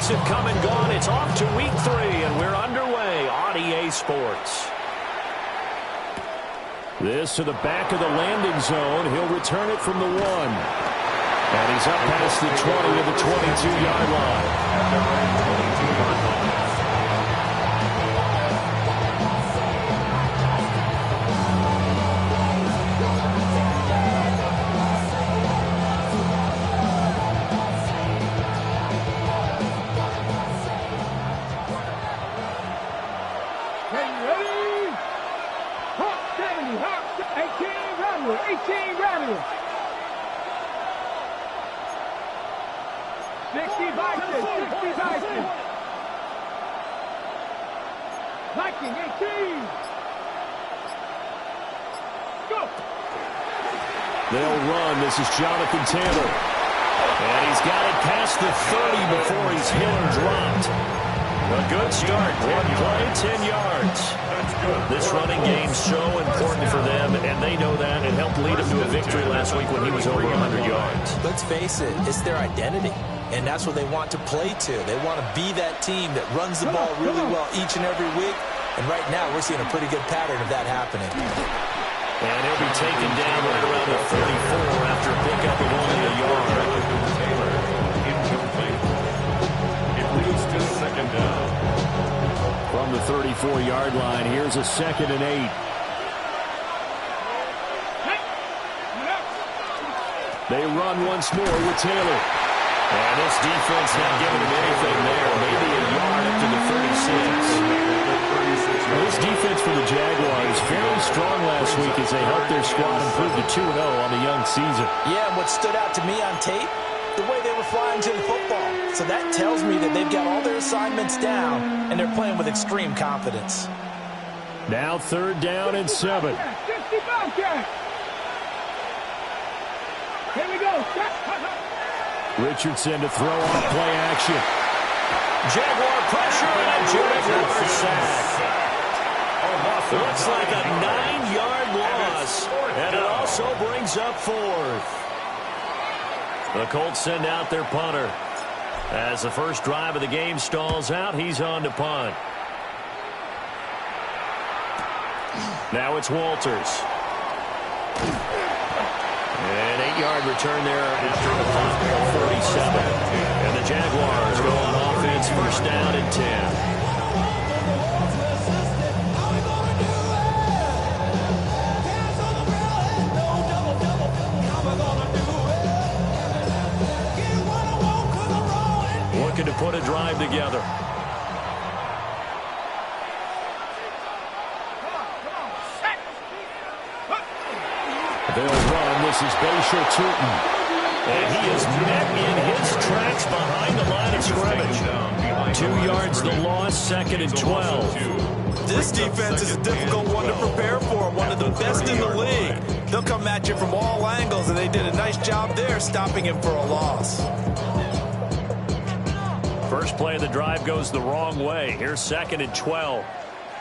minutes have come and gone. It's off to week 3, and we're underway on EA Sports. This to the back of the landing zone. He'll return it from the 1. And he's up past the 20 to the 22-yard line. They'll run. This is Jonathan Taylor. And he's got it past the 30 before he's hit and dropped. A good start. One play, 10 yards. This running game's so important for them, and they know that. It helped lead him to a victory last week when he was over 100 yards. Let's face it, it's their identity, and that's what they want to play to. They want to be that team that runs the ball really well each and every week, and right now we're seeing a pretty good pattern of that happening. And he'll be taken down right around the 34 after a pickup of only a yard. Taylor, incomplete. It leads to second down. From the 34-yard line, here's a 2nd and 8. They run once more with Taylor. And this defense not giving him anything there. Maybe a yard up to the 36. This defense for the Jaguars fairly strong last week as they helped their squad improve to 2-0 on the young season. Yeah, and what stood out to me on tape, the way they were flying to the football. So that tells me that they've got all their assignments down, and they're playing with extreme confidence. Now 3rd down and 7. Here we go. Richardson to throw on play action. Jaguar pressure and a Jaguar sack. Looks like a 9-yard loss, and it also brings up 4th. The Colts send out their punter. As the first drive of the game stalls out, he's on to punt. Now it's Walters. An 8-yard return there after the punt, 47. And the Jaguars go on offense, first down and 10. Looking to put a drive together. They'll run. This is Bashir Tootin. And he is met in his tracks behind the line of scrimmage. 2 yards the loss, 2nd and 12. This defense is a difficult one to prepare for. One of the best in the league. They'll come at you from all angles, and they did a nice job there stopping him for a loss. First play of the drive goes the wrong way. Here's 2nd and 12.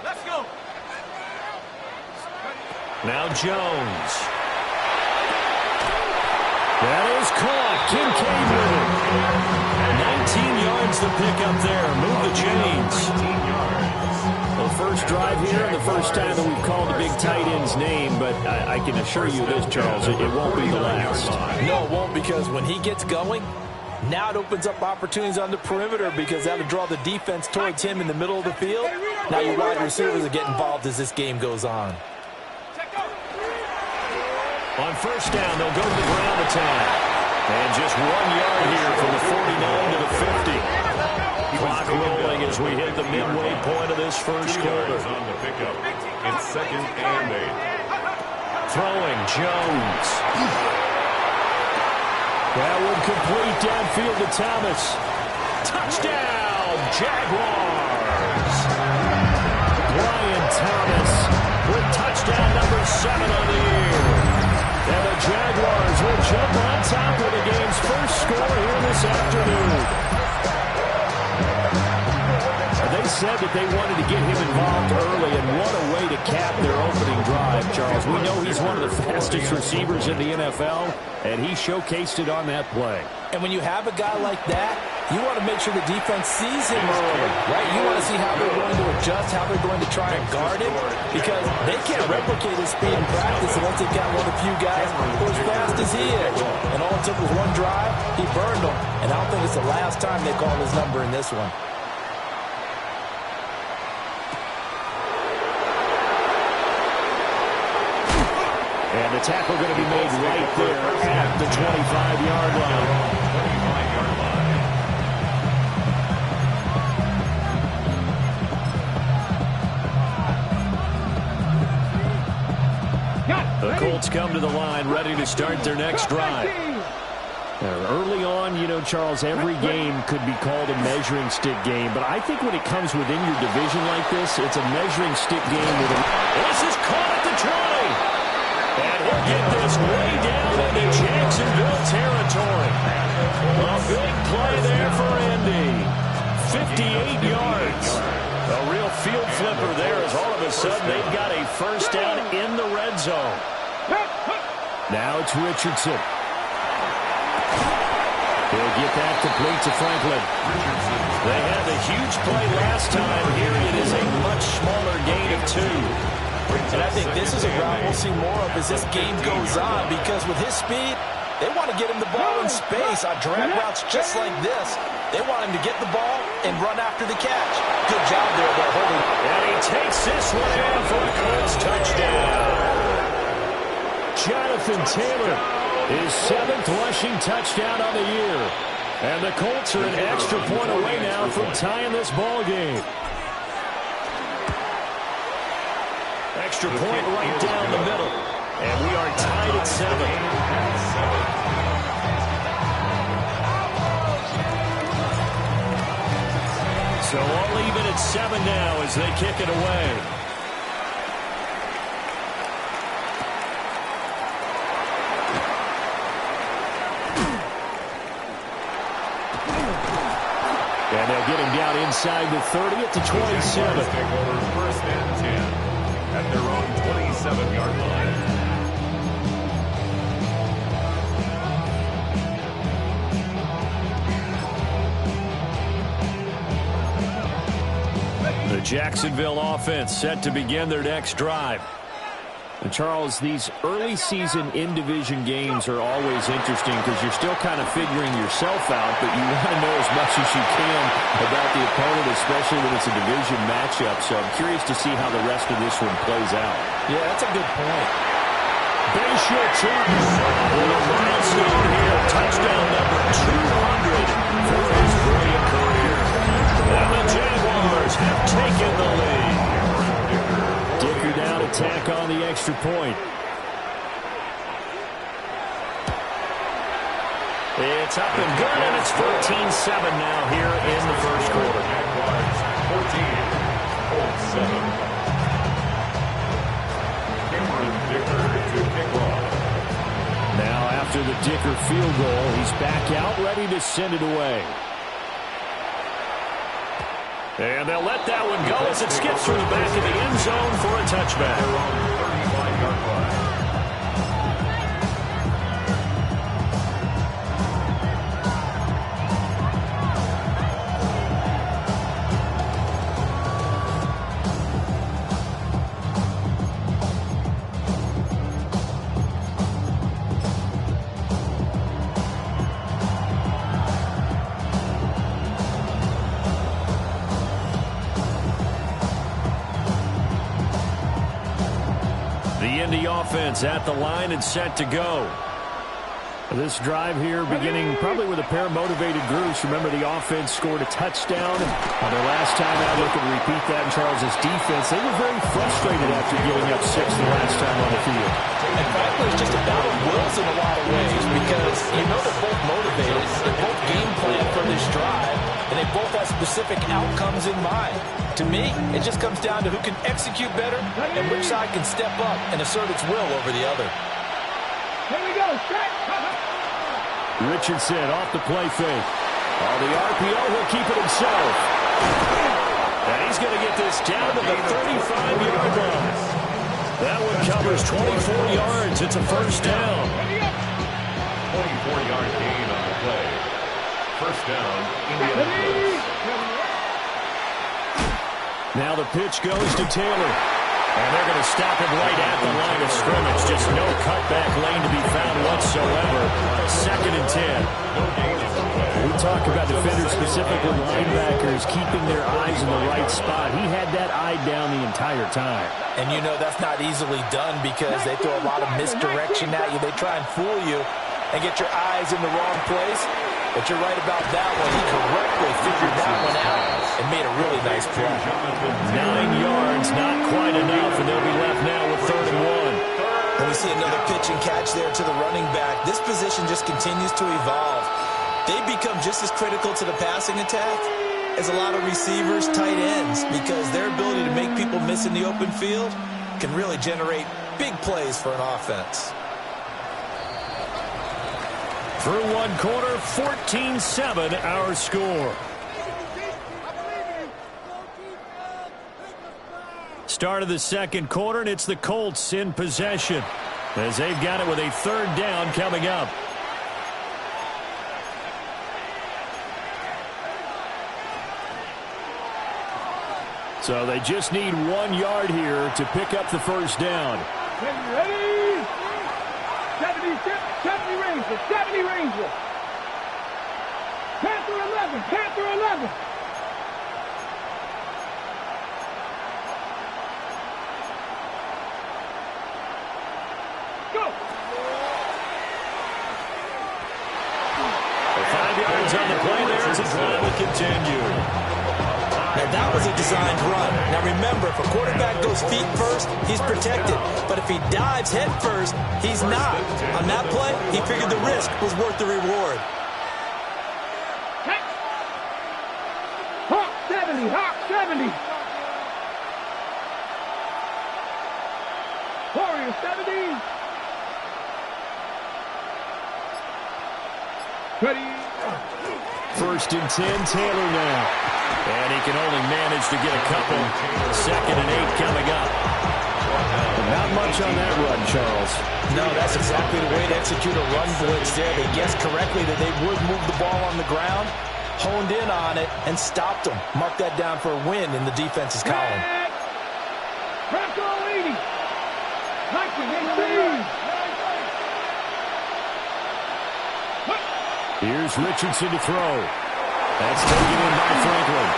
Let's go. Now Jones. That is caught. Kincaid with it. 19 yards to pick up there. Move the chains. The first drive here and the first time that we've called the big tight end's name, but I can assure you this, Charles, it won't be the last. No, it won't, because when he gets going, now it opens up opportunities on the perimeter because that'll draw the defense towards him in the middle of the field. Now your wide receivers are getting involved as this game goes on. On first down, they'll go to the ground attack. And just 1 yard here from the 49 to the 50. Clock rolling as we hit the midway point of this first quarter. On the pickup. It's 2nd and 8. Throwing Jones. That would complete downfield to Thomas. Touchdown, Jaguars. Brian Thomas with touchdown number 7 on the year. And the Jaguars will jump on top of the game's first score here this afternoon. They said that they wanted to get him involved early, and what a way to cap their opening drive, Charles. We know he's one of the fastest receivers in the NFL, and he showcased it on that play. And when you have a guy like that, You want to make sure the defense sees him early, right? You want to see how they're going to adjust, how they're going to try and guard him, because they can't replicate his speed in practice unless they've got one of the few guys who are as fast as he is. And all it took was one drive, he burned them, and I don't think it's the last time they call his number in this one. And the tackle going to be made right there at the 25-yard line. The Colts come to the line, ready to start their next drive. Early on, you know, Charles, every game could be called a measuring stick game, but I think when it comes within your division like this, it's a measuring stick game. This is caught at the 20. And he'll get this way down into Jacksonville territory. A big play there for Indy. 58 yards. A real field flipper there as all of a sudden they've got a first down in the red zone. Now it's Richardson. He'll get that complete to Franklin. They had a huge play last time. Here it is a much smaller gain of 2. And I think this is a route we'll see more of as this game goes on, because with his speed, they want to get him the ball in space on drag routes just like this. They want him to get the ball and run after the catch. Good job there, though, holding. And he takes this one in for a Colts touchdown. Jonathan Taylor, his 7th rushing touchdown on the year. And the Colts are an extra point away now from tying this ball game. Extra point right down the middle. And we are tied at 7. So all even at 7 now as they kick it away. And they'll get him down inside the 30 at the 27. First and 10 at their own 27-yard line. The Jacksonville offense set to begin their next drive. And Charles, these early season in-division games are always interesting because you're still kind of figuring yourself out, but you want to know as much as you can about the opponent, especially when it's a division matchup. So I'm curious to see how the rest of this one plays out. Yeah, that's a good point. Bayshore Turner with a milestone here. Touchdown number 200 for his brilliant career. And the Jaguars have taken the lead. Dicker down, attack on the extra point. It's up and good, and it's 14-7 now here in the first quarter. Jaguars 14, 7. Cameron Dicker to kick off. Now after the Dicker field goal, he's back out, ready to send it away. And they'll let that one go as it skips through the back of the end zone for a touchback. 35-yard line. Offense at the line and set to go. This drive here beginning probably with a pair of motivated groups. Remember, the offense scored a touchdown. On their last time out, they could repeat that in Charles's defense. They were very frustrated after giving up 6 the last time on the field. And frankly, it's just a battle of wills in a lot of ways, because you know they're both motivated. They both game plan for this drive, and they both have specific outcomes in mind. To me, it just comes down to who can execute better and which side can step up and assert its will over the other. Here we go, strike. Richardson off the play fake. On the RPO, he'll keep it himself. And he's going to get this down to the 35-yard line. That one covers 24 yards. It's a first down. 24-yard gain on the play. First First down, Indianapolis. Now the pitch goes to Taylor. And they're going to stop him right at the line of scrimmage. Just no cutback lane to be found whatsoever. 2nd and 10. We talk about defenders, specifically linebackers, keeping their eyes in the right spot. He had that eye down the entire time. And you know that's not easily done because they throw a lot of misdirection at you. They try and fool you and get your eyes in the wrong place. But you're right about that one. He correctly figured that one out and made a really nice play. 9 yards, not quite enough, and they'll be left now with 3rd and 1. And we see another pitch and catch there to the running back. This position just continues to evolve. They become just as critical to the passing attack as a lot of receivers, tight ends, because their ability to make people miss in the open field can really generate big plays for an offense. Through one quarter, 14-7 our score. Start of the second quarter, and it's the Colts in possession as they've got it with a 3rd down coming up. So they just need 1 yard here to pick up the first down. Ready? 70 Rangers, 70 Rangers. Panther 11, Panther 11. Go. 5 yards on the play there as the drive will continue. Now, that was a designed run. Now, remember, if a quarterback goes feet first, he's protected. But if he dives head first, he's not. On that play, he figured the risk was worth the reward. Hey. Hawk 70, Hawk 70. Warrior 70. Ready. 1st and 10, Taylor now. And he can only manage to get a couple. 2nd and 8 coming up. Not much on that run, Charles. No, that's exactly the way to execute a run blitz there. They guessed correctly that they would move the ball on the ground, honed in on it, and stopped them. Mark that down for a win in the defense's column. Bronco 80. 19. Here's Richardson to throw. That's taken in by Franklin.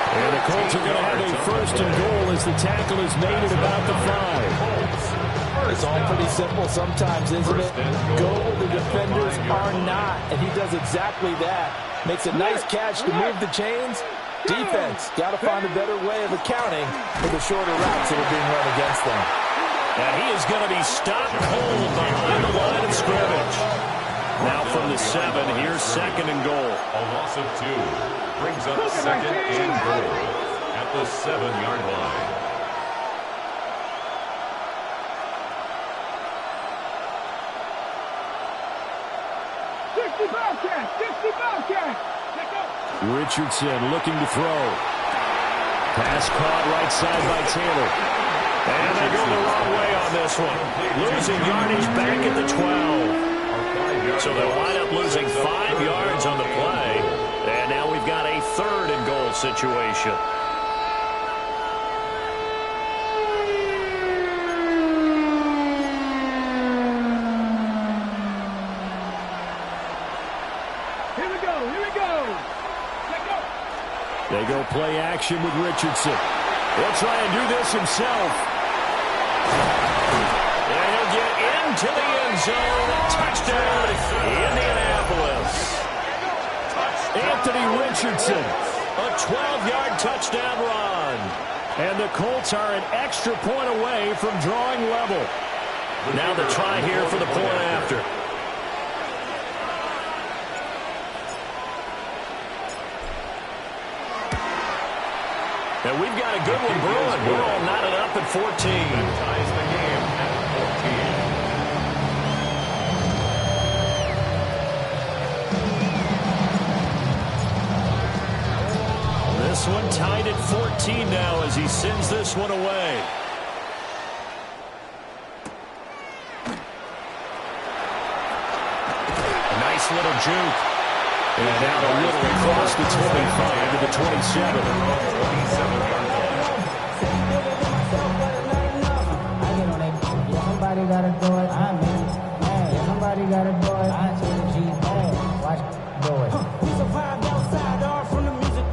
And the Colts are going to have a 1st and goal as the tackle is made at about the 5. It's all pretty simple sometimes, isn't it? Go where the defenders are not, and he does exactly that. Makes a nice catch to move the chains. Defense, got to find a better way of accounting for the shorter routes that are being run against them. And he is going to be stopped cold behind the line of scrimmage. Now from the 7, here's 2nd and goal. A loss of 2 brings up 2nd and goal at the 7-yard line. Richardson looking to throw. Pass caught right side by Taylor. And they go the wrong way on this one. Losing yardage back at the 12. So they'll wind up losing 5 yards on the play. And now we've got a 3rd and goal situation. Here we go. They go play action with Richardson. He'll try and do this himself. And he'll get into the end zone. Touchdown, Indianapolis. Anthony Richardson, a 12-yard touchdown run. And the Colts are an extra point away from drawing level. Now the try here for the point after. And we've got a good one brewing. We're all knotted up at 14. Ties the game at 14. This one tied at 14 now as he sends this one away. A nice little juke. And now a little across the 25 to the 27. Somebody gotta do it. I'm in. Hey, somebody gotta do it. I to the G. Hey, watch do it. We survived outside, all from the music.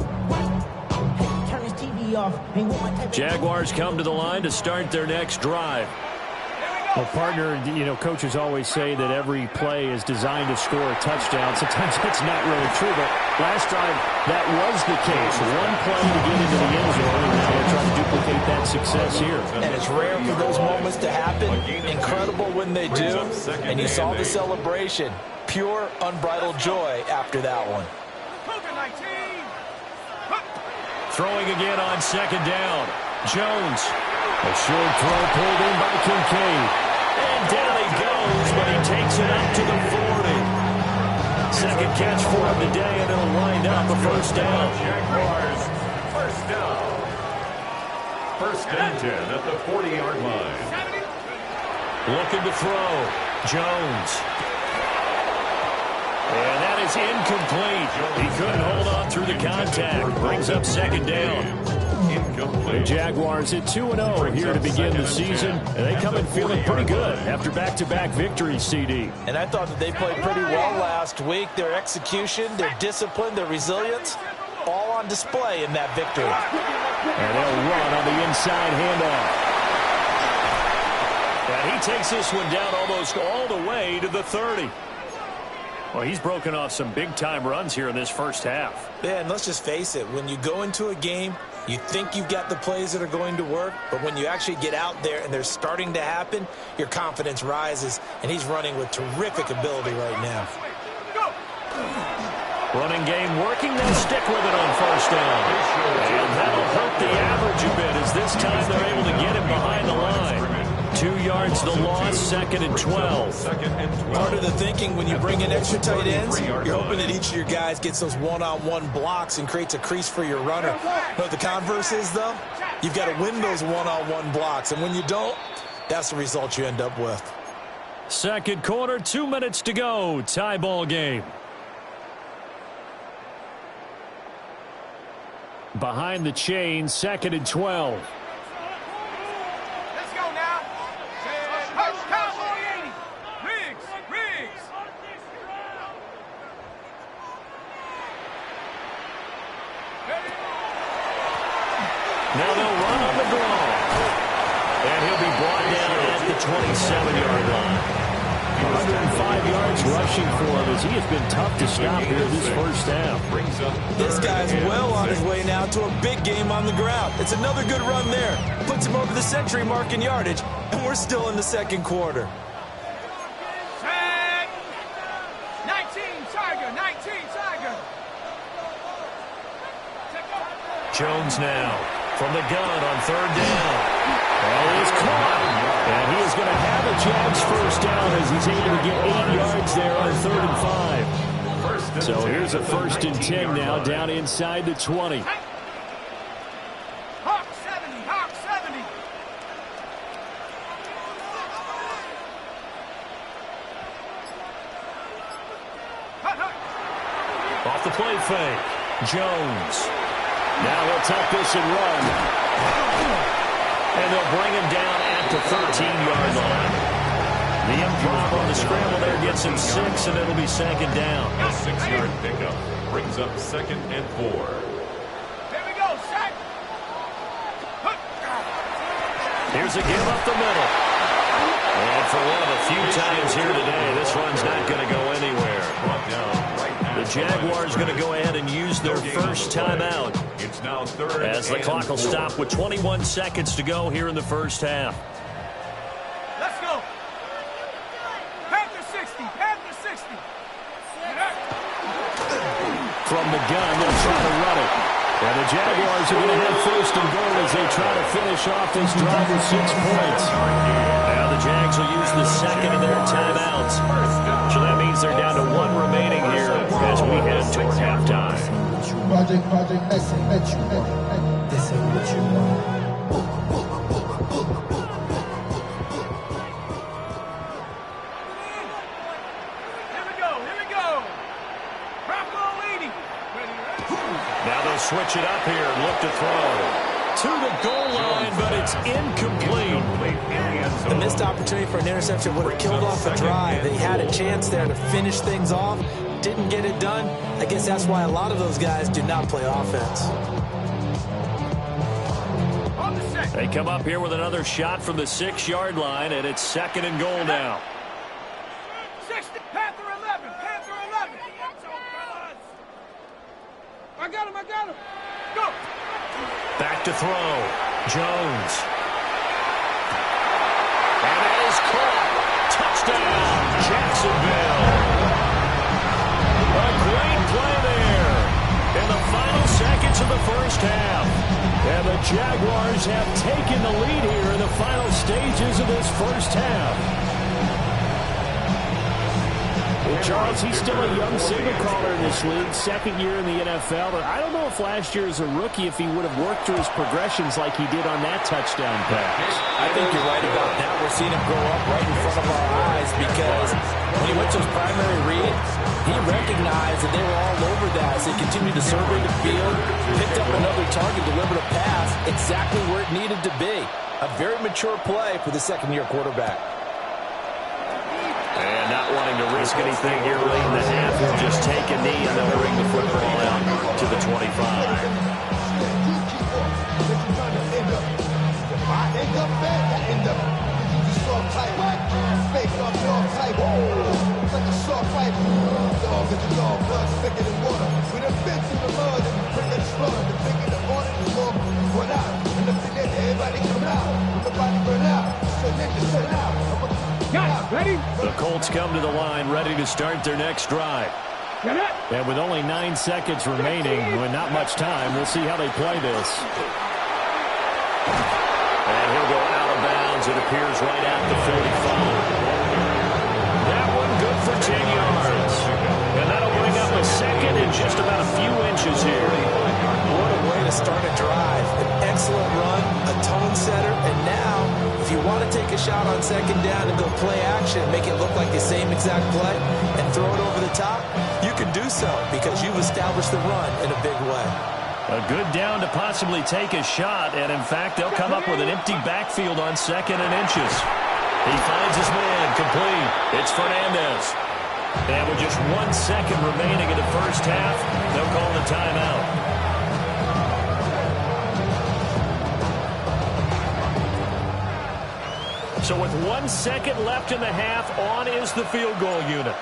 Hey, turn this TV off. Hey, what my type of Jaguars come to the line to start their next drive. Well, partner, coaches always say that every play is designed to score a touchdown. Sometimes that's not really true, but last drive, that was the case. One play to get into the end zone, and now they're trying to duplicate that success here. And it's rare for those moments to happen. Incredible when they do. And you saw the celebration. Pure, unbridled joy after that one. Throwing again on second down. Jones. A short throw pulled in by Kincaid. And down he goes, but he takes it up to the 40. Second catch for him today, and it'll wind up a first down. Jaguars, first down. First and 10 at the 40-yard line. Looking to throw. Jones. And that is incomplete. He couldn't hold on through the contact. Brings up second down. The Jaguars at 2-0 here to begin the season, and they come in feeling pretty good after back-to-back victories, CD. And I thought that they played pretty well last week. Their execution, their discipline, their resilience, all on display in that victory. And they'll run on the inside handoff. And he takes this one down almost all the way to the 30. Well, he's broken off some big-time runs here in this first half. Yeah, and let's just face it. When you go into a game, you think you've got the plays that are going to work, but when you actually get out there and they're starting to happen, your confidence rises, and he's running with terrific ability right now. Running game working, they'll stick with it on first down. And that'll hurt the average a bit as this time they're able to get him behind the line. 2 yards the loss, second and 12. Part of the thinking when you bring in extra tight ends, you're hoping that each of your guys gets those one-on-one blocks and creates a crease for your runner. But the converse is, though, you've got to win those one-on-one blocks. And when you don't, that's the result you end up with. Second quarter, 2 minutes to go. Tie ball game. Behind the chain, second and 12. Now they'll run on the draw. And he'll be brought down at the 27-yard line. 105 yards rushing for him as he has been tough to stop here this first half. This guy's well on his way now to a big game on the ground. It's another good run there. Puts him over the century mark in yardage, and we're still in the second quarter. 19 Tiger. Jones now from the gun on third down. And he's caught. And he is going to have a Jags first down as he's able to get 8 yards there on third and 5. So here's a first and 10 now down inside the 20. Hawk 70. Off the play fake. Jones. Now he'll tuck this and run. And they'll bring him down at the 13-yard line. The improv on the scramble there gets him 6, and it'll be second down. A 6-yard pickup brings up second and 4. Here we go, set. Here's a give up the middle. And for one of the few times here today, this run's not going to go anywhere. The Jaguars going to go ahead and use their first timeout. It's now third as the clock will stop with 21 seconds to go here in the first half. Let's go. Panther 60. From the gun, they'll try to run it. And the Jaguars are going to have first and goal as they try to finish off this drive with 6 points. Now the Jags will use the second of their timeouts. So that means they're down to 1 remaining here as we head toward halftime. Project, this ain't what you want. Here we go. Bronco Now they'll switch it up here and look to throw. To the goal line, but it's incomplete. The missed opportunity for an interception would have killed off the drive. They had a chance there to finish things off. Didn't get it done. I guess that's why a lot of those guys do not play offense. They come up here with another shot from the 6-yard line, and it's 2nd and goal now. 60, Panther 11, Panther 11. I got him, Go. Back to throw. Jones. And that is caught. Touchdown, Jacksonville. A great play there in the final seconds of the first half. And the Jaguars have taken the lead here in the final stages of this first half. Charles, he's still a young signal caller in this league, 2nd year in the NFL. But I don't know if last year as a rookie, if he would have worked through his progressions like he did on that touchdown pass. I think you're right about that. We're seeing him grow up right in front of our eyes because when he went to his primary read, he recognized that they were all over that as they continued to survey the field, picked up another target, delivered a pass exactly where it needed to be. A very mature play for the 2nd-year quarterback. And not wanting to risk anything here late in the half, he'll just take a knee and they'll bring the football out to the 25. Ready? The Colts come to the line, ready to start their next drive. And with only 9 seconds remaining, with not much time, we'll see how they play this. And he'll go out of bounds. It appears right at the 45. That one good for 10 yards. And that'll bring up a 2nd and just about a few inches here. What a way to start a drive. An excellent run, a tone setter, and now, if you want to take a shot on 2nd down and go play action, make it look like the same exact play, and throw it over the top, you can do so because you've established the run in a big way. A good down to possibly take a shot, and in fact, they'll come up with an empty backfield on 2nd and inches. He finds his man, complete. It's Fernandez. And with just 1 second remaining in the first half, they'll call the timeout. So with 1 second left in the half, on is the field goal unit.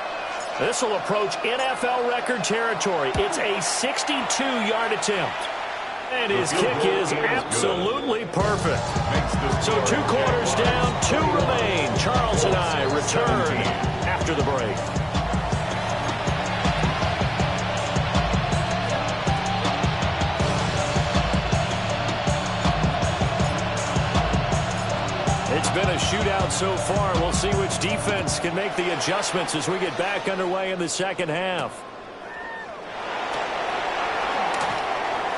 This will approach NFL record territory. It's a 62-yard attempt. And his kick is absolutely perfect. So 2 quarters down, 2 remain. Charles and I return after the break. It's been a shootout so far. We'll see which defense can make the adjustments as we get back underway in the second half.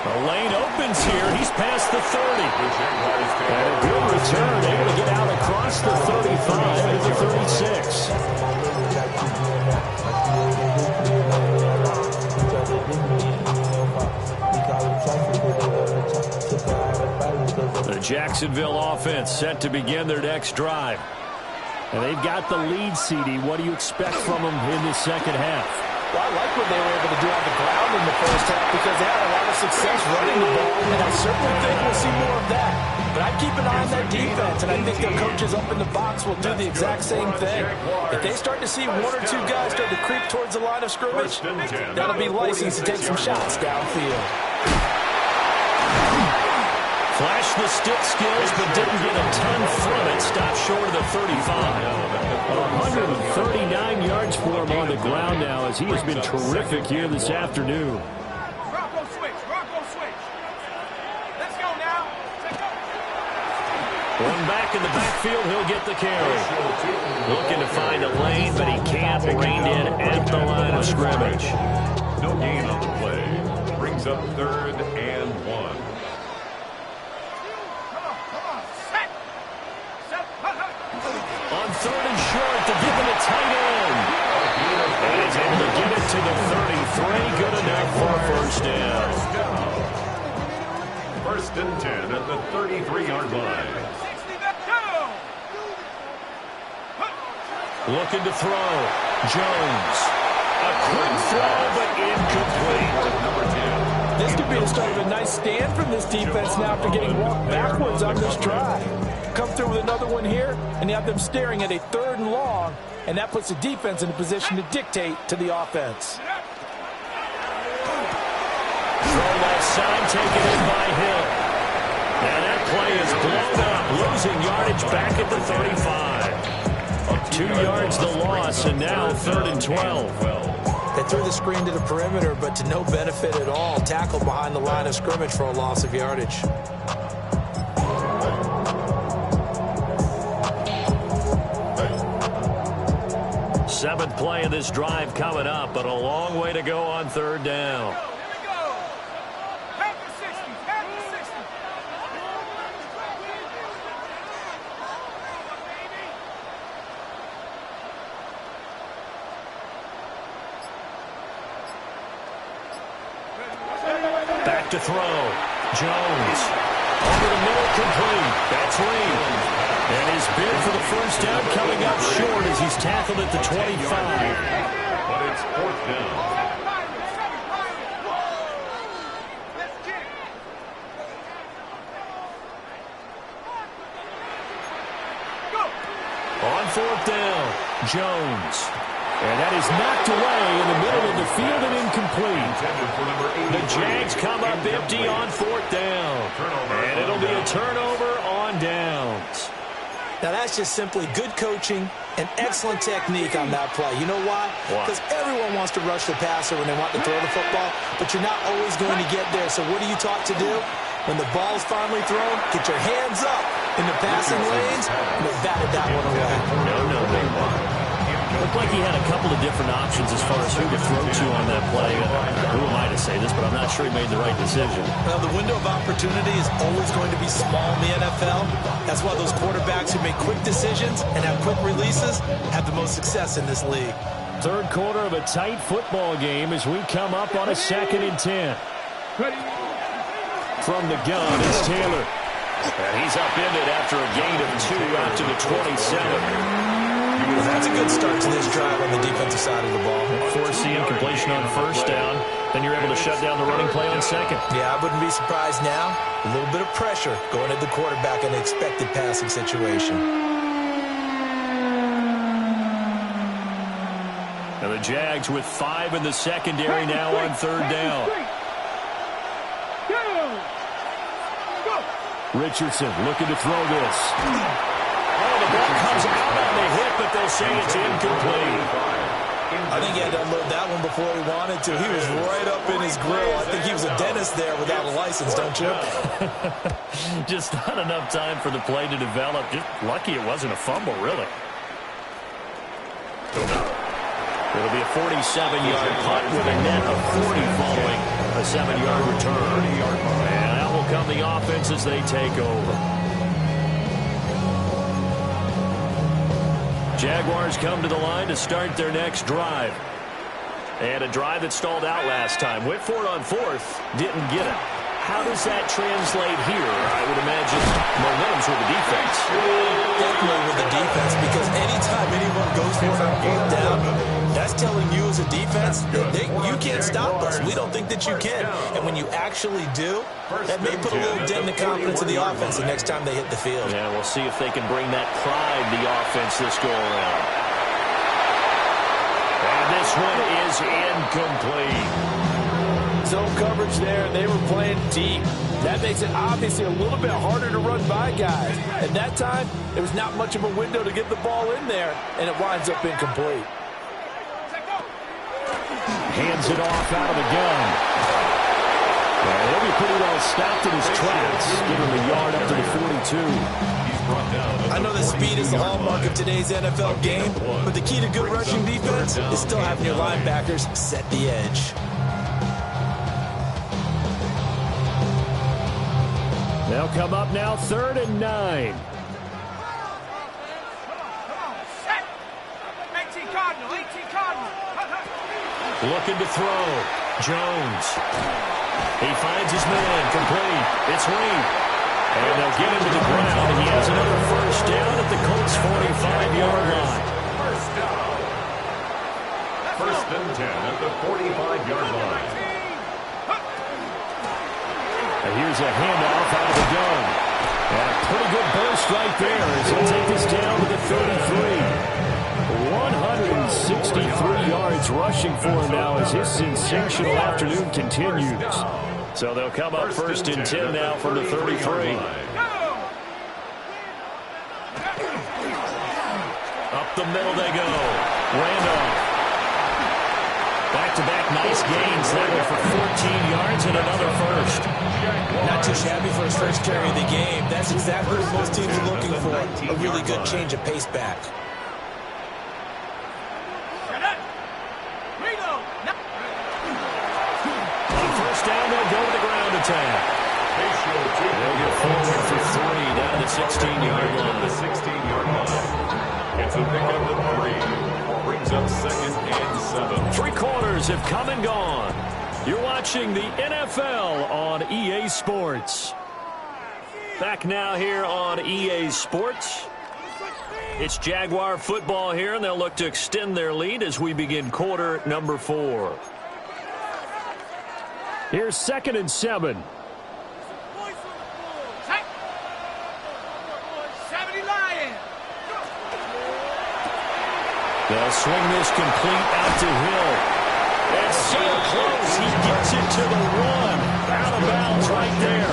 The lane opens here. He's past the 30. And a good return, able to get out across the 35 to the 36. The Jacksonville offense set to begin their next drive. And they've got the lead, CD. What do you expect from them in the second half? Well, I like what they were able to do on the ground in the first half because they had a lot of success running the ball, and I certainly think we'll see more of that. But I'd keep an eye on that defense, and I think their coaches up in the box will do the exact same thing. If they start to see 1 or 2 guys start to creep towards the line of scrimmage, that'll be license to take some shots downfield. Flashed the stick skills, but didn't get a ton from it. Stopped short of the 35. 139 yards for him on the ground now as he has been terrific here this afternoon. Rocco switch. Let's go now. One back in the backfield, he'll get the carry. Looking to find a lane, but he can't. Reined in at the line of scrimmage. No gain on the play. Brings up 3rd and 1. On 3rd and short, to give him a tight end. And he's able to get it to the 33. Good enough for a first down. First and 10 at the 33-yard line. 60 back down. Looking to throw. Jones. A quick throw, but incomplete. Number 10. This could be the start of a nice stand from this defense now after getting walked backwards on this drive. Come through with another one here, and you have them staring at a 3rd and long, and that puts the defense in a position to dictate to the offense. Throw left side, taken in by Hill. And that play is blown up, losing yardage back at the 35. 2 yards the loss, and now 3rd and 12. They threw the screen to the perimeter, but to no benefit at all. Tackled behind the line of scrimmage for a loss of yardage. Seventh play of this drive coming up, but a long way to go on 3rd down. Back to throw. Jones. Over the middle, complete. That's Reed. And his bid for the first down coming up short as he's tackled at the 25. But it's 4th down. On 4th down, Jones. And that is knocked away in the middle of the field and incomplete. The Jags come up empty on 4th down. And it'll be a turnover on downs. Now, that's just simply good coaching and excellent technique on that play. You know why? Because everyone wants to rush the passer when they want to throw the football, but you're not always going to get there. So what are you taught to do? When the ball's finally thrown, get your hands up in the passing lanes, and they batted that one away. No. Looked like he had a couple of different options as far as who to throw to on that play. Who am I to say this, but I'm not sure he made the right decision. Well, the window of opportunity is always going to be small in the NFL. That's why those quarterbacks who make quick decisions and have quick releases have the most success in this league. 3rd quarter of a tight football game as we come up on a 2nd and 10. From the gun is Taylor. And he's upended after a gain of 2 out to the 27. Well, that's a good start to this drive on the defensive side of the ball. Force the incompletion on 1st down. Then you're able to shut down the running play on 2nd. Yeah, I wouldn't be surprised now. A little bit of pressure going at the quarterback in an expected passing situation. And the Jags with 5 in the secondary now on 3rd down. Richardson looking to throw this. Oh, the ball comes out on the hit, but they'll say it's incomplete. I think he had to unload that one before he wanted to. He was right up in his grill. I think he was a dentist there without a license, don't you? Just not enough time for the play to develop. Just lucky it wasn't a fumble, really. It'll be a 47-yard punt with a net of 40 following a 7-yard return. And out will come the offense as they take over. Jaguars come to the line to start their next drive. And a drive that stalled out last time. Went for it on 4th, didn't get it. How does that translate here? I would imagine momentum's with the defense. Definitely with the defense, because anytime anyone goes for it on 4th down, that's telling you as a defense, you can't stop us. We don't think that you can. And when you actually do, that may put a little dent in the confidence of the offense the next time they hit the field. Yeah, we'll see if they can bring that pride the offense this go around. And this one is incomplete. Zone coverage there, they were playing deep. That makes it obviously a little bit harder to run by guys. At that time, there was not much of a window to get the ball in there, and it winds up incomplete. Hands it off out of the gun. And he'll be pretty well stopped in his tracks. Give him a yard up to the 42. I know that speed is the hallmark of today's NFL game, but the key to good rushing defense is still having your linebackers set the edge. They'll come up now 3rd and 9. Cardinal. Looking to throw. Jones. He finds his man. Complete. It's Reed. And they'll get him to the ground. He has another first down at the Colts' 45-yard line. First down. First and 10 at the 45-yard line. And here's a handoff out of the gun. And a pretty good burst right there as he'll take this down to the 33. 163 yards rushing for him now as his sensational afternoon continues. So they'll come up first and 10 now from the 33. Up the middle they go. Randolph. Back-to-back nice gains. That one for 14 yards and another first. Not too shabby for his first carry of the game. That's exactly what most teams are looking for. A really good change of pace back. On first down, they'll go to the ground attack. They'll get forward for 3 down to the 16-yard line. The 16-yard line. It's a pickup of 3. Brings up second and 7. 3 quarters have come and gone. You're watching the NFL on EA Sports. Back now here on EA Sports. It's Jaguar football here, and they'll look to extend their lead as we begin quarter number 4. Here's 2nd and 7. 70 Lions. They'll swing this complete out to Hill. It's so close. He gets it to the 1. Out of bounds right there.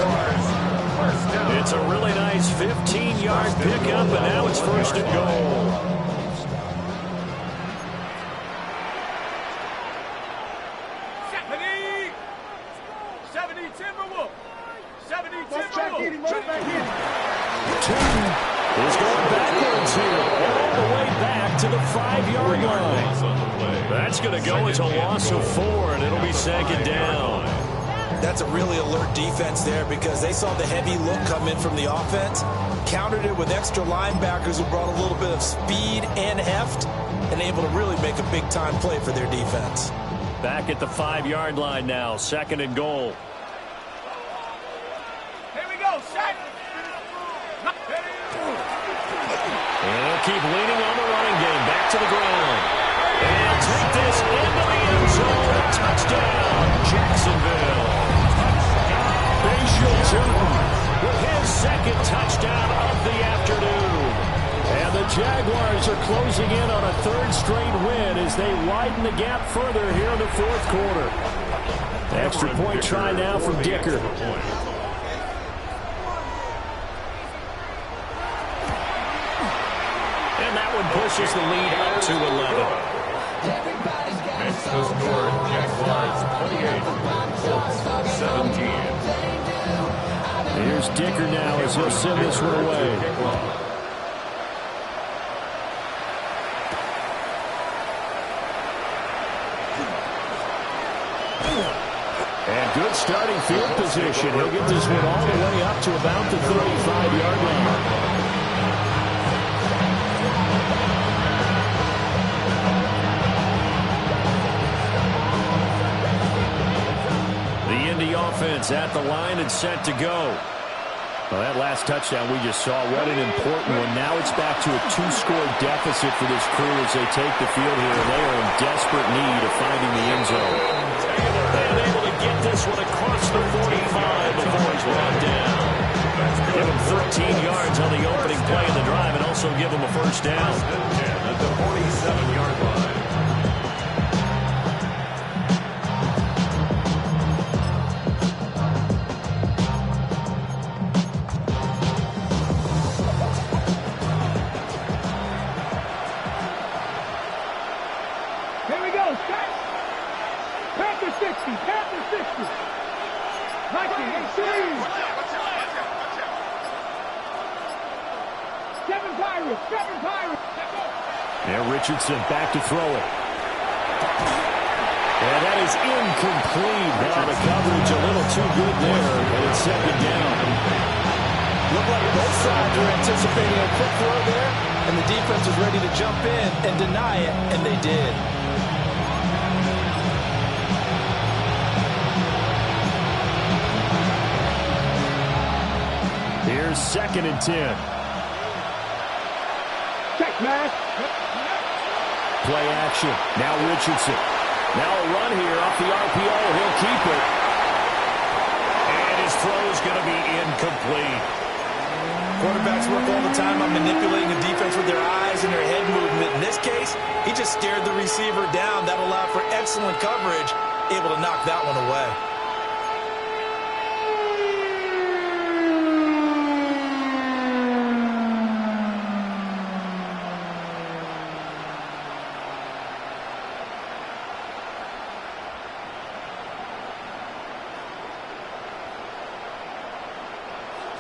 It's a really nice 15-yard pickup, and now it's first and goal. 70 Timberwolves. 70 Timberwolves. Is going backwards here, all the way back to the 5-yard line. That's going to go as a loss of 4, and it'll be second down. That's a really alert defense there because they saw the heavy look come in from the offense, countered it with extra linebackers who brought a little bit of speed and heft, and able to really make a big-time play for their defense. Back at the 5-yard line now, second and goal. Here we go, set. And they'll keep leaning on the running game. Back to the ground. And take this into the end zone. Touchdown, Jacksonville. Bashal Tutin with his second touchdown of the afternoon. And the Jaguars are closing in on a 3rd straight win as they widen the gap further here in the 4th quarter. Extra point try now from Dicker. And that one pushes the lead up to 11. Next to score, Jaguars 28, Colts 17. Here's Dicker now as he'll send this one away. And good starting field position. He'll get this one all the way up to about the 35-yard line. The offense at the line and set to go. Well, that last touchdown we just saw, what an important one. Now it's back to a 2-score deficit for this crew as they take the field here. And they are in desperate need of finding the end zone. And able to get this one across the 45 before he's brought down. Give him 13 yards on the opening play of the drive and also give him a first down. At the 47-yard line. Panther 60, Panther 60. Mikey, hey, Steve. Seven Pirates. Now Richardson back to throw it. And that is incomplete. Now the coverage a little too good there, and it's second down. Looked like both sides were anticipating a quick throw there, and the defense was ready to jump in and deny it, and they did. Here's 2nd and 10. Check, man. Play action. Now Richardson. Now a run here off the RPO. He'll keep it. And his throw's going to be incomplete. Quarterbacks work all the time on manipulating the defense with their eyes and their head movement. In this case, he just stared the receiver down. That allowed for excellent coverage, able to knock that one away.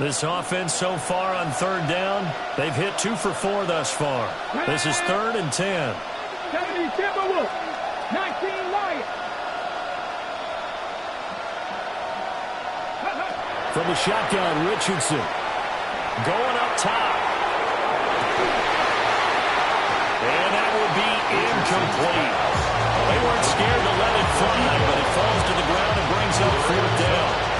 This offense so far on 3rd down, they've hit 2 for 4 thus far. This is 3rd and 10. 70 Timberwolves. 19 Lions. From the shotgun, Richardson. Going up top. And that will be incomplete. They weren't scared to let it fly, but it falls to the ground and brings up 4th down.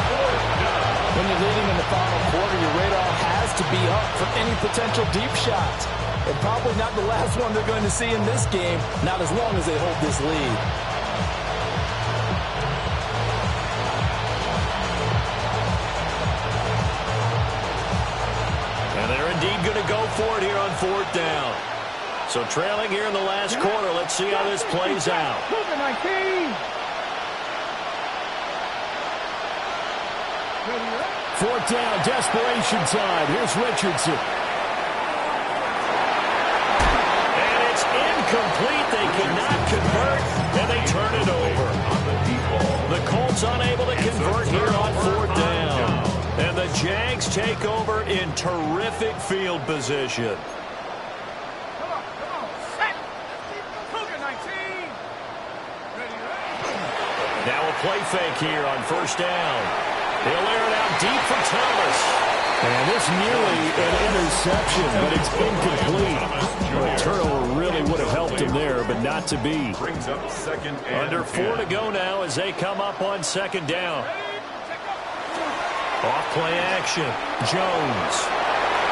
When you're leading in the final quarter, your radar has to be up for any potential deep shots. And probably not the last one they're going to see in this game, not as long as they hold this lead. And they're indeed going to go for it here on 4th down. So trailing here in the last quarter, let's see how this plays out. 19. 4th down, desperation time. Here's Richardson. And it's incomplete. They could not convert, and they turn it over. The Colts unable to convert here on 4th down. And the Jags take over in terrific field position. Come on. Set. Cougar 19. Ready. Now a play fake here on 1st down. He'll air it out deep for Thomas. And this nearly an interception, but it's incomplete. Well, a turnover really would have helped him there, but not to be. Brings up 2nd and Under 4 to go now as they come up on 2nd down. Off play action. Jones.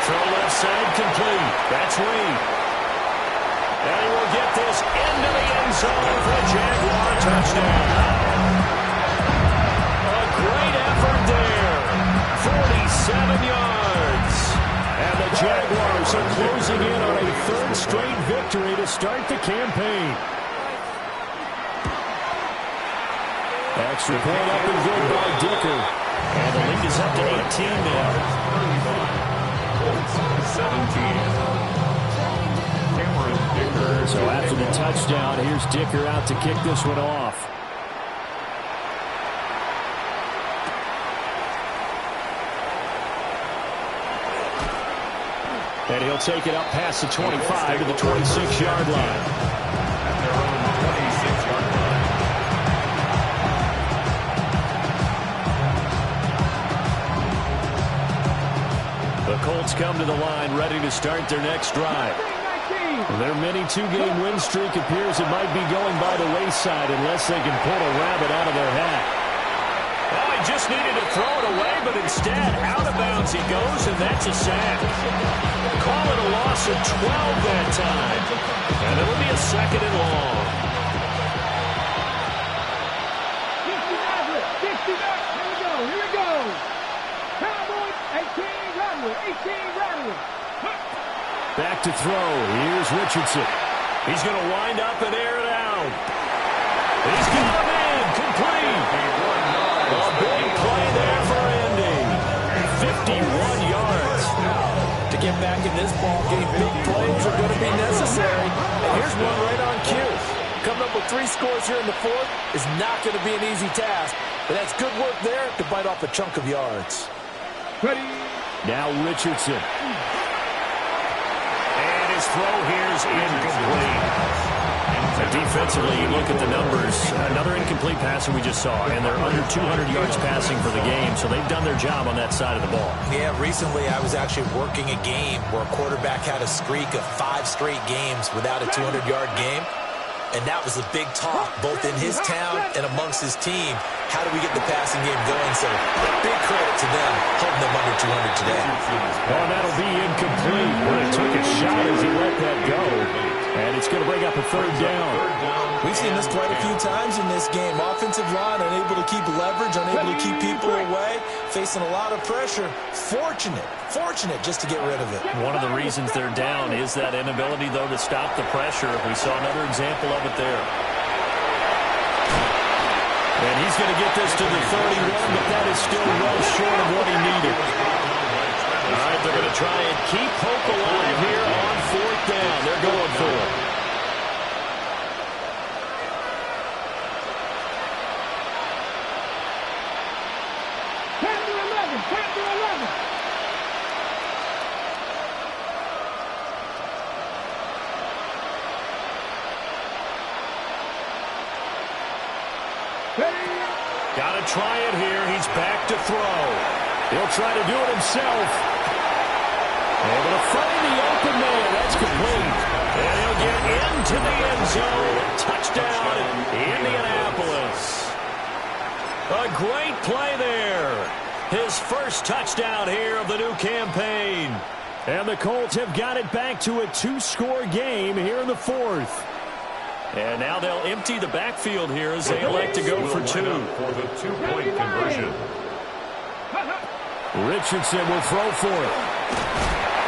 Throw left side complete. That's Reed. And he will get this into the end zone for a Jaguar touchdown. Great effort there. 47 yards. And the Jaguars are closing in on a 3rd straight victory to start the campaign. Extra point up and good by Dicker. And the lead is up to 18 now. 17. So after the touchdown, here's Dicker out to kick this one off. And he'll take it up past the 25 to the 26-yard line. At their own 26-yard line. The Colts come to the line ready to start their next drive. Their mini 2-game win streak appears it might be going by the wayside unless they can pull a rabbit out of their hat. Well, he just needed to throw it away, but instead, out of bounds he goes, and that's a sack. Call it a loss of 12 that time. And it'll be a 2nd and long. 60 back. Here we go. Cowboys, 18 Radley. Back to throw. Here's Richardson. He's going to wind up and air it out. He's got him in. Complete. A big play there for Indy. 51 yards. To get back in this ball game, big plays are going to be necessary. And here's one right on cue. Coming up with 3 scores here in the 4th is not going to be an easy task. But that's good work there to bite off a chunk of yards. Ready. Now Richardson. And his throw here is incomplete. Defensively, you look at the numbers. Another incomplete passer we just saw, and they're under 200 yards passing for the game, so they've done their job on that side of the ball. Yeah, recently I was actually working a game where a quarterback had a streak of 5 straight games without a 200-yard game. And that was the big talk, both in his town and amongst his team. How do we get the passing game going? So big credit to them holding them under 200 today. Oh, that'll be incomplete. Well, he took a shot as he let that go. And it's going to bring up a third down. We've seen this quite a few times in this game. Offensive line unable to keep leverage, unable to keep people away, facing a lot of pressure. Fortunate just to get rid of it. One of the reasons they're down is that inability, though, to stop the pressure. We saw another example of it there. And he's going to get this to the 31, but that is still well short of what he needed. All right, they're going to try and keep hope alive here on fourth down. They're going for it. Got to try it here. He's back to throw. He'll try to do it himself. Able to find the open man. That's complete. And he'll get into the end zone. Touchdown, Indianapolis. A great play there. His first touchdown here of the new campaign. And the Colts have got it back to a 2-score game here in the fourth. And now they'll empty the backfield here as they elect to go for two. For the two-point conversion. Richardson will throw for it.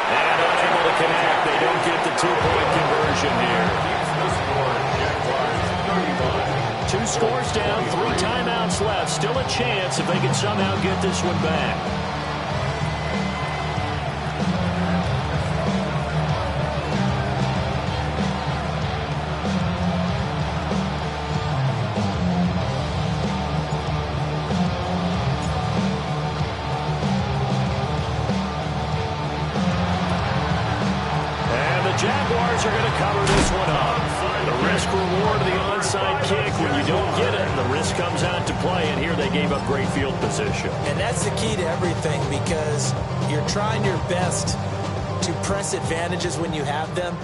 And unable to connect. They don't get the two-point conversion here. 2 scores down, 3 timeouts left. Still a chance if they can somehow get this one back. Jaguars are going to cover this one up. The risk-reward of the onside kick, when you don't get it, the risk comes out to play, and here they gave up great field position. And that's the key to everything, because you're trying your best to press advantages when you have them,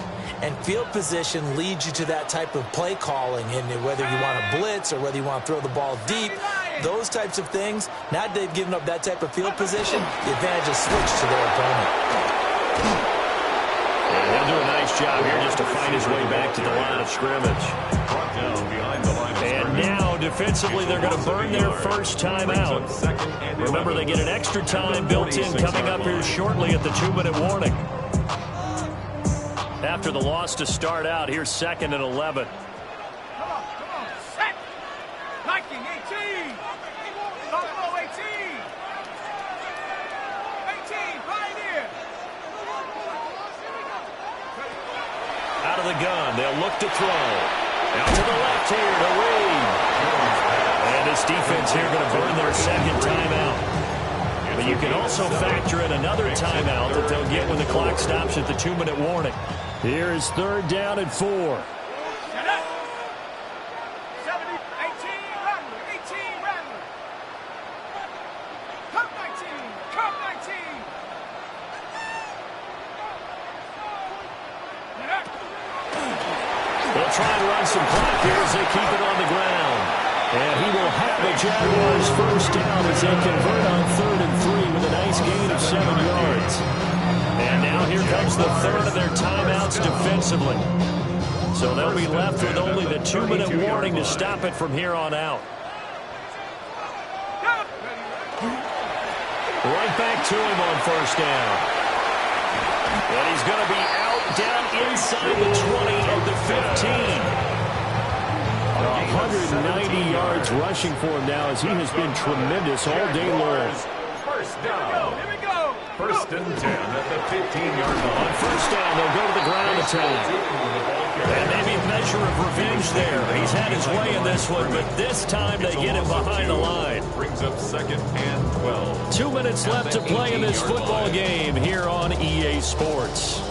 and field position leads you to that type of play calling, and whether you want to blitz or whether you want to throw the ball deep, those types of things. Now that they've given up that type of field position, the advantage is switched to their opponent. He'll do a nice job here just to find his way back to the line of scrimmage. And now, defensively, they're going to burn their first timeout. Remember, they get an extra time built in coming up here shortly at the 2-minute warning. After the loss to start out, here's 2nd and 11. Come on, set. Nike, 18. Buffalo, 18. 18, right here. Out of the gun, they'll look to throw. Out to the left here to Reed. And this defense here going to burn their second timeout. But you can also factor in another timeout that they'll get when the clock stops at the 2-minute warning. Here is 3rd down and 4. Set up. 70, 18, Rattler, 18, Rattler. Come 19, come 19. They'll try to run some clock here as they keep it on the ground. And he will have the Jaguars first down as they convert on 3rd and 3 with a nice gain of 7 yards. And now here comes the third of their timeouts defensively. So they'll be left with only the 2-minute warning to stop it from here on out. Right back to him on first down. And he's going to be out down inside the 20 of the 15. 190 yards rushing for him now as he has been tremendous all day long. First down. Here we go. 1st and 10 at the 15-yard line. On first down, they'll go to the ground attack. And maybe a measure of revenge there. He's had his way in this one, but this time they get him behind the line. Brings up 2nd and 12. 2 minutes left to play in this football game here on EA Sports.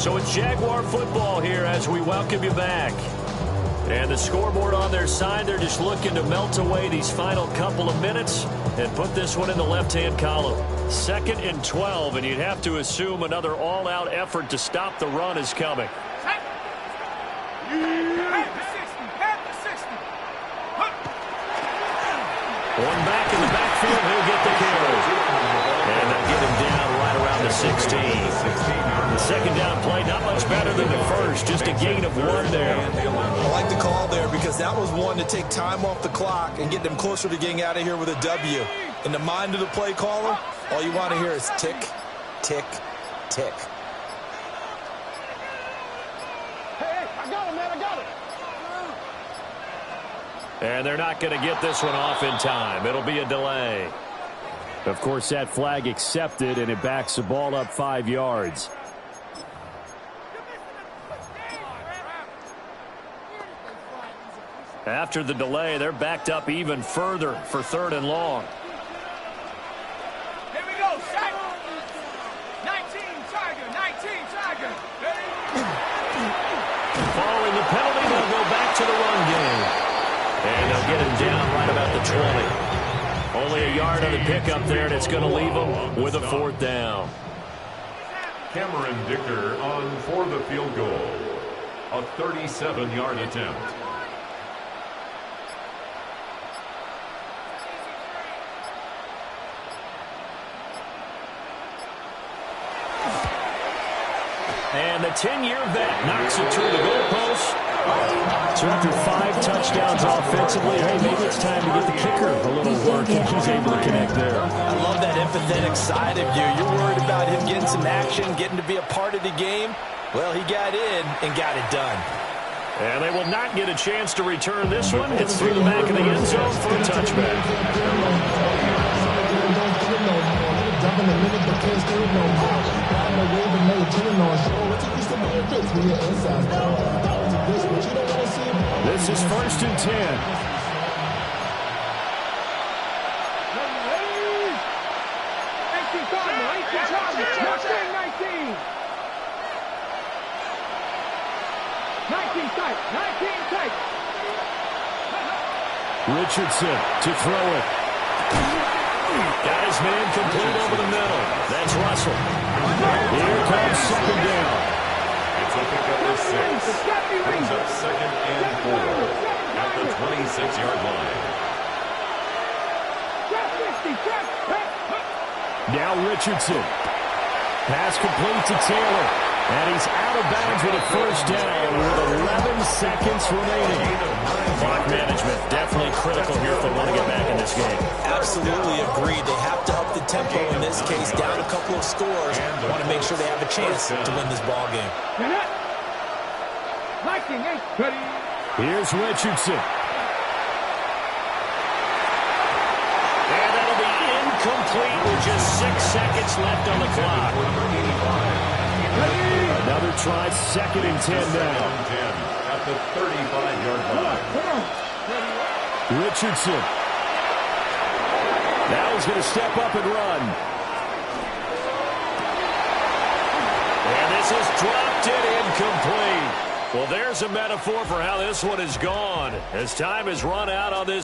So it's Jaguar football here as we welcome you back. And the scoreboard on their side, they're just looking to melt away these final couple of minutes and put this one in the left-hand column. 2nd and 12, and you'd have to assume another all-out effort to stop the run is coming. Hey, One back in the backfield. He'll get the carry. And they'll get him down right around the 16. The second down play, not much better than the first. Just a gain of 1 there. I like the call there because that was one to take time off the clock and get them closer to getting out of here with a W. In the mind of the play caller, all you want to hear is tick, tick, tick. Hey, I got him, man. I got him. And they're not going to get this one off in time. It'll be a delay. Of course, that flag accepted, and it backs the ball up 5 yards. After the delay, they're backed up even further for 3rd and long. Here we go, set. 19 Tiger, 19 Tiger. Following the penalty, they'll go back to the run game. And they'll get him down right about the 20. Only a yard on the pickup there, and it's going to leave them with a 4th down. Cameron Dicker on for the field goal. A 37-yard attempt. And the 10-year vet knocks it through the goalpost. So after 5 touchdowns offensively, hey, maybe it's time to get the kicker a little work, and he's able to connect there. I love that empathetic side of you. You're worried about him getting some action, getting to be a part of the game. Well, he got in and got it done. And they will not get a chance to return this one. It's through the back of the end zone for a touchback. This is 1st and 10. 19 tight. Richardson to throw it. Got his man complete over the middle. That's Russell. Here comes 2nd down. It's a pickup of 6. Brings up 2nd and 4 at the 26-yard line. Now Richardson. Pass complete to Taylor. And he's out of bounds with a 1st down with 11 seconds remaining. Clock management definitely critical here if they want to get back in this game. Absolutely agreed. They have to up the tempo in this case, down a couple of scores. They want to make sure they have a chance to win this ball game. Here's Richardson. And that'll be incomplete with just 6 seconds left on the clock. Another try, 2nd and 10 now. At the 35-yard line. Richardson. Now he's going to step up and run. And this is dropped it incomplete. Well, there's a metaphor for how this one is gone as time has run out on this.